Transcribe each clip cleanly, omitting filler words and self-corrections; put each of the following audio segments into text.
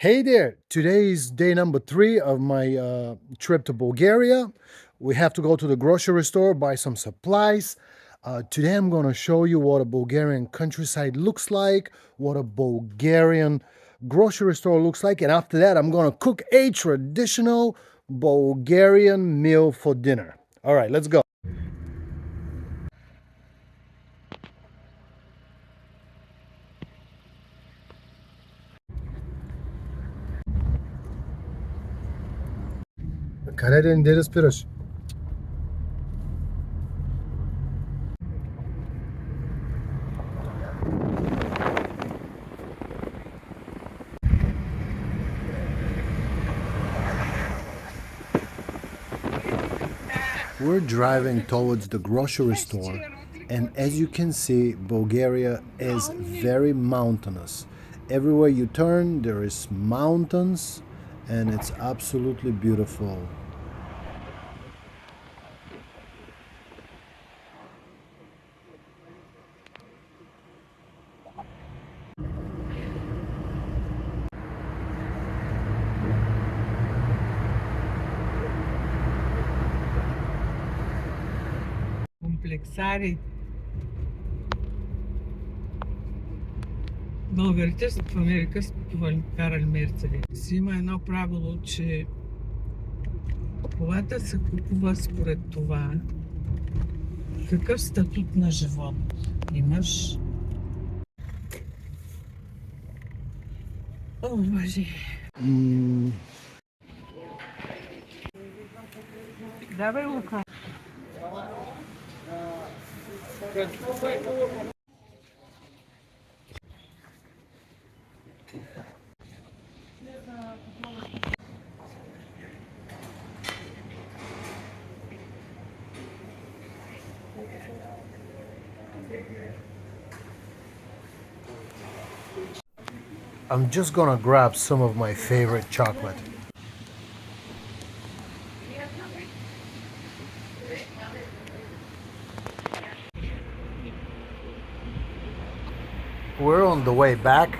Hey there! Today is day number 3 of my trip to Bulgaria. We have to go to the grocery store, buy some supplies. Today I'm going to show you what a Bulgarian countryside looks like, what a Bulgarian grocery store looks like, and after that I'm going to cook a traditional Bulgarian meal for dinner. All right, let's go. Къде да спираш? We're driving towards the grocery store, and as you can see, Bulgaria is very mountainous. Everywhere you turn, there is mountains, and it's absolutely beautiful. Комплексари. Българите в Америка са купували, карали Мерцедес. Има едно правило, че колата се купува според това какъв статут на живот имаш. О, Боже! Давай, Лука. I'm just gonna grab some of my favorite chocolate. We're on the way back,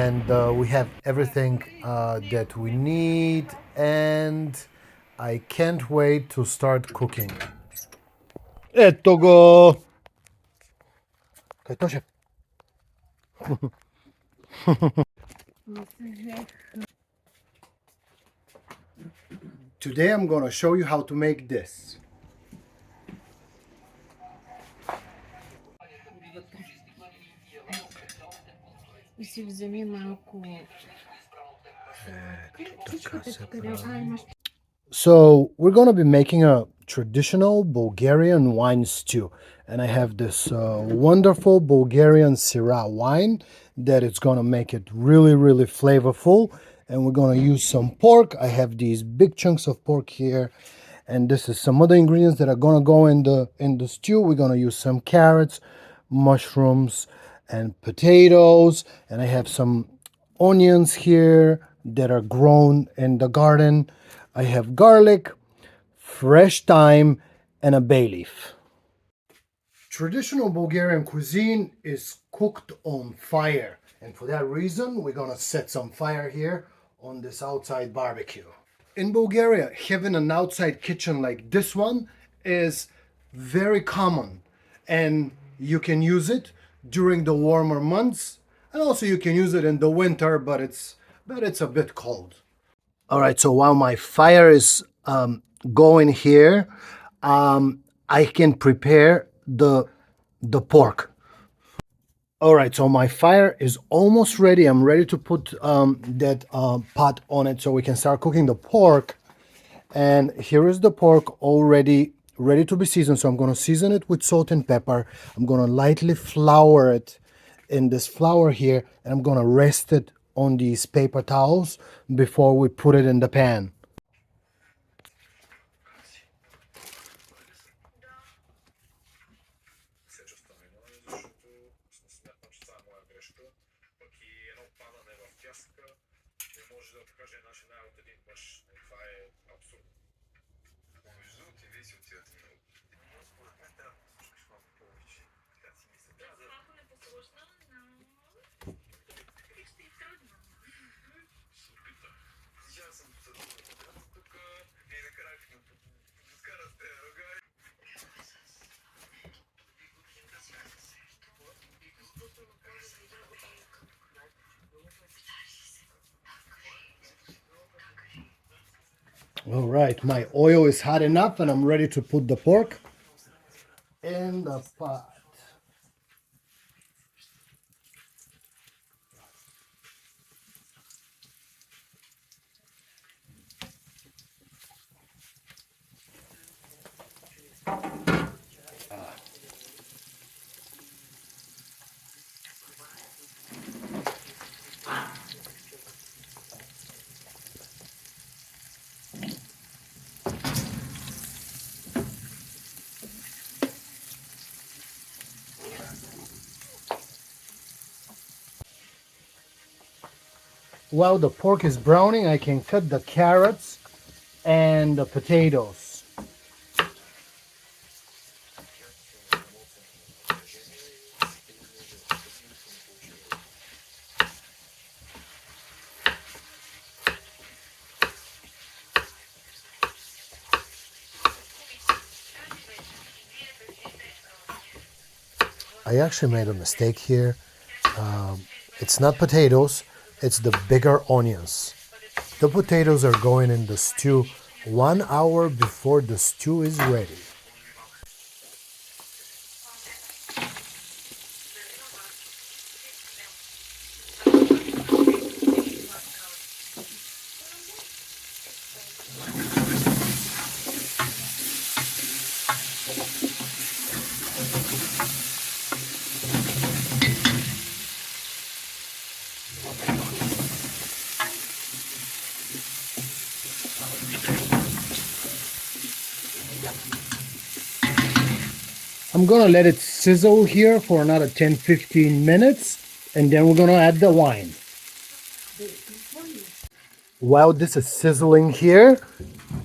and we have everything that we need, and I can't wait to start cooking. Ето го! Кайтоше. Today I'm gonna show you how to make this. И си вземи малко. So we're gonna be making a traditional Bulgarian wine stew, and I have this wonderful Bulgarian Syrah wine that it's gonna make it really flavorful. And we're gonna use some pork. I have these big chunks of pork here, and this is some other ingredients that are gonna go in the stew. We're gonna use some carrots, mushrooms, and potatoes, and I have some onions here that are grown in the garden. I have garlic, fresh thyme, and a bay leaf. Traditional Bulgarian cuisine is cooked on fire, and for that reason we're gonna set some fire here on this outside barbecue. In Bulgaria, having an outside kitchen like this one is very common, and you can use it during the warmer months, and also you can use it in the winter, but it's a bit cold. All right, so while my fire is going here, I can prepare the pork. All right, so my fire is almost ready. I'm ready to put that pot on it so we can start cooking the pork. And here is the pork already ready to be seasoned. So I'm going to season it with salt and pepper. I'm going to lightly flour it in this flour here, and I'm going to rest it on these paper towels before we put it in the pan. All right, my oil is hot enough and I'm ready to put the pork in the pot. While the pork is browning, I can cut the carrots and the potatoes. I actually made a mistake here. It's not potatoes, it's the bigger onions. The potatoes are going in the stew 1 hour before the stew is ready. I'm gonna let it sizzle here for another 10-15 minutes and then we're gonna add the wine. While this is sizzling here,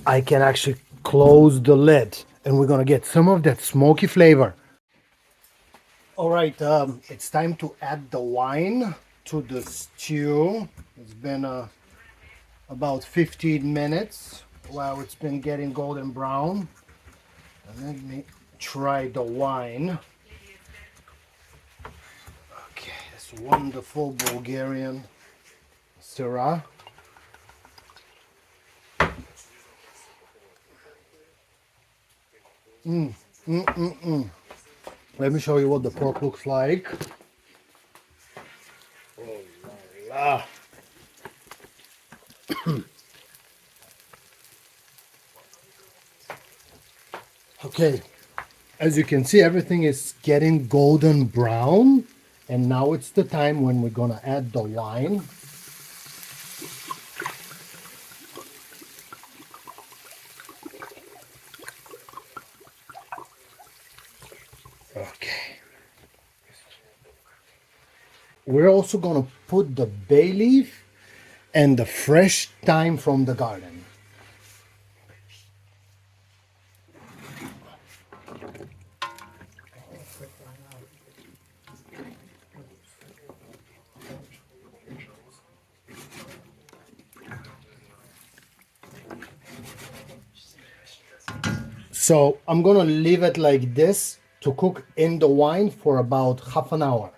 I can actually close the lid and we're gonna get some of that smoky flavor. All right, it's time to add the wine to the stew. It's been about 15 minutes while it's been getting golden brown. And let me try the wine. Okay, it's wonderful Bulgarian Syrah. Let me show you what the pork looks like. Oh la la. Okay, as you can see, everything is getting golden brown, and now it's the time when we're gonna add the wine. Okay. We're also gonna put the bay leaf and the fresh thyme from the garden. So I'm gonna leave it like this to cook in the wine for about half an hour.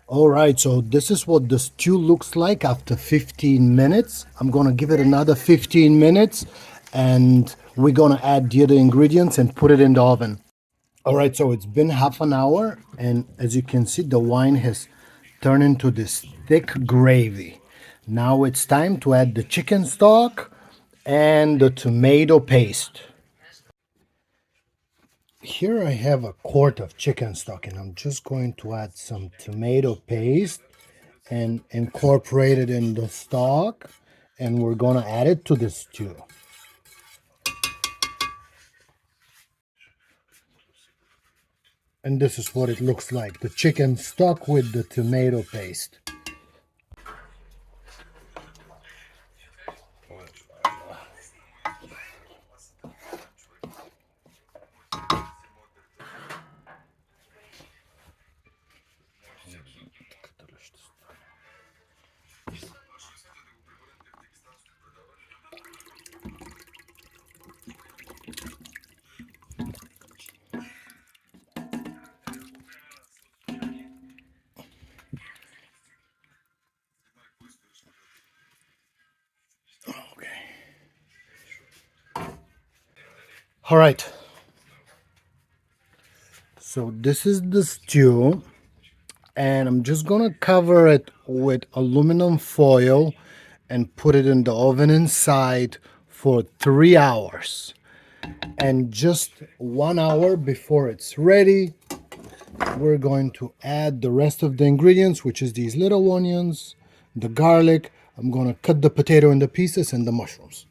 All right, so this is what the stew looks like after 15 minutes. I'm gonna give it another 15 minutes and we're gonna add the other ingredients and put it in the oven. All right, so it's been half an hour and as you can see, the wine has turned into this thick gravy. Now it's time to add the chicken stock and the tomato paste. Here I have a quart of chicken stock and I'm just going to add some tomato paste and incorporate it in the stock, and we're gonna add it to the stew. And this is what it looks like, the chicken stock with the tomato paste. All right. So this is the stew, and I'm just gonna cover it with aluminum foil and put it in the oven inside for 3 hours. And just 1 hour before it's ready, we're going to add the rest of the ingredients, which is these little onions, the garlic. I'm gonna cut the potato into pieces and the mushrooms.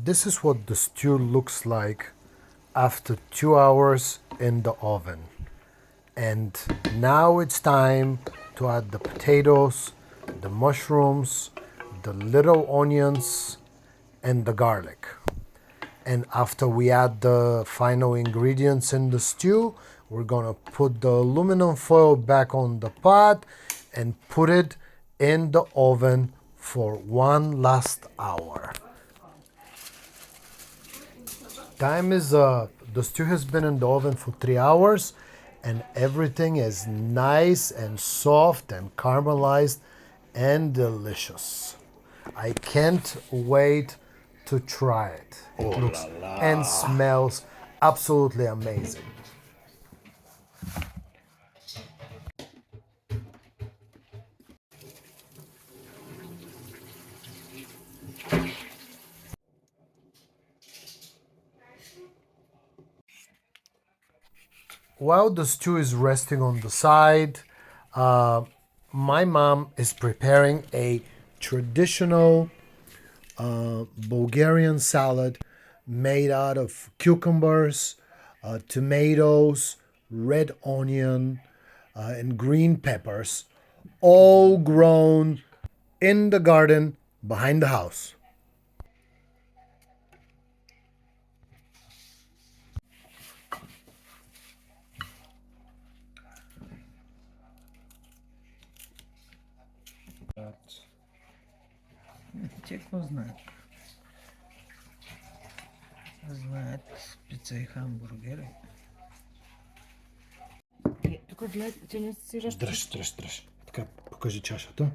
This is what the stew looks like after 2 hours in the oven. And now it's time to add the potatoes, the mushrooms, the little onions, and the garlic. And after we add the final ingredients in the stew, we're gonna put the aluminum foil back on the pot and put it in the oven for one last hour. Time is up. The stew has been in the oven for 3 hours and everything is nice and soft and caramelized and delicious. I can't wait to try it. It looks and smells absolutely amazing. While the stew is resting on the side, my mom is preparing a traditional Bulgarian salad made out of cucumbers, tomatoes, red onion, and green peppers, all grown in the garden behind the house. Те какво знаят? Знаят пица и хамбургери. Тук гледай, че не си Дръж. Така, покажи чашата.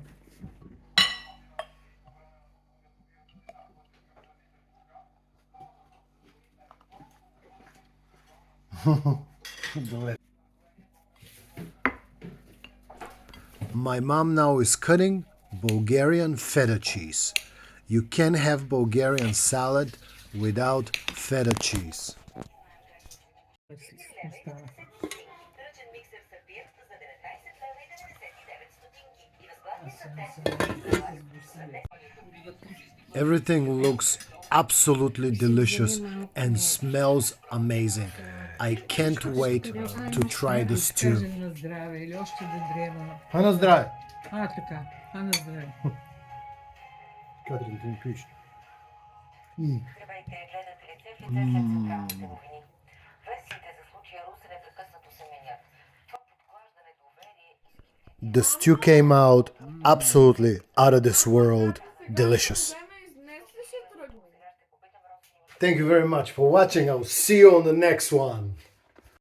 My mom now is cutting Bulgarian feta cheese. You can't have Bulgarian salad without feta cheese. Everything looks absolutely delicious and smells amazing. I can't wait to try the stew. На здраве или още да древа. Хана здраве! Така, на здраве. Катрин, ти ми пиш. Откривайте и гледате рецептите след централните новини. Версиите за случая Русе непрекъснато се менят. Това подклажда недоверие и The stew came out absolutely out of this world delicious. Thank you very much for watching. I'll see you on the next one.